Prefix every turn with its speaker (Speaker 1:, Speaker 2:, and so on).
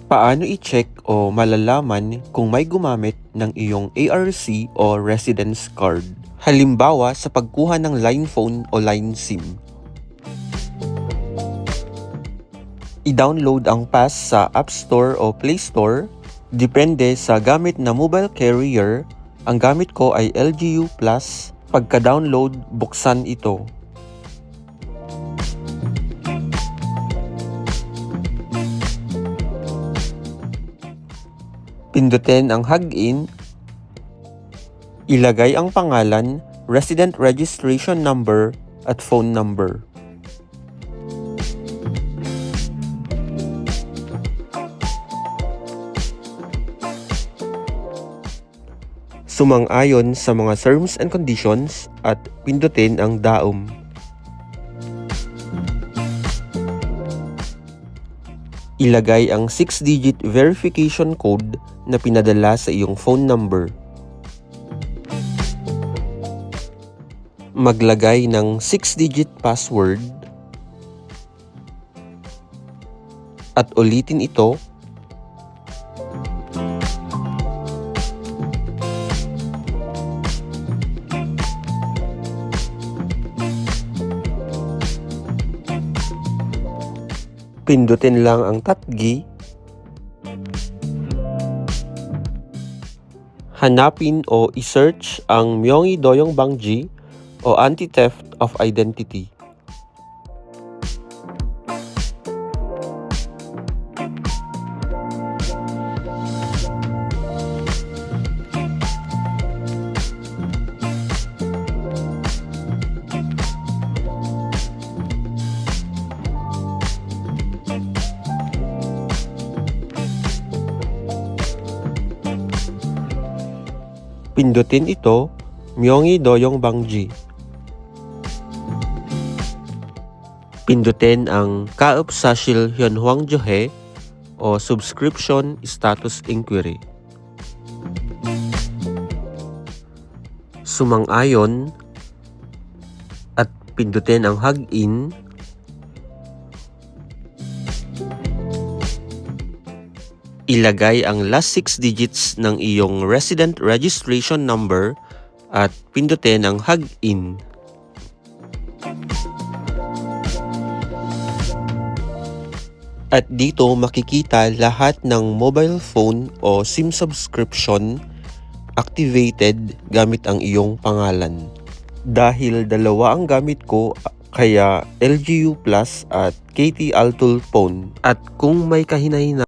Speaker 1: Paano i-check o malalaman kung may gumamit ng iyong ARC o residence card? Halimbawa sa pagkuha ng line phone o line SIM. I-download ang pass sa App Store o Play Store. Depende sa gamit na mobile carrier. Ang gamit ko ay LGU Plus. Pagka-download, buksan ito. Pindutin ang Hog-in. Ilagay ang pangalan, resident registration number, at phone number. Sumang-ayon sa mga terms and conditions at pindutin ang daum. Ilagay ang 6-digit verification code na pinadala sa iyong phone number. Maglagay ng 6-digit password at ulitin ito. Pindutin lang ang tatgi. Hanapin o i-search ang Myongyi Doyong Bangji o Anti-Theft of Identity. Pindutin ito, Myongyi Doyong Bangji. Pindutin ang Kaeup Sashil Hyunhwang Johe o Subscription Status Inquiry. Sumang-ayon at pindutin ang Hog-in. Ilagay ang last 6 digits ng iyong resident registration number at pindutin ang Hog-in. At dito makikita lahat ng mobile phone o SIM subscription activated gamit ang iyong pangalan. Dahil dalawa ang gamit ko, kaya LGU Plus at KT Altul phone. At kung may kahinahina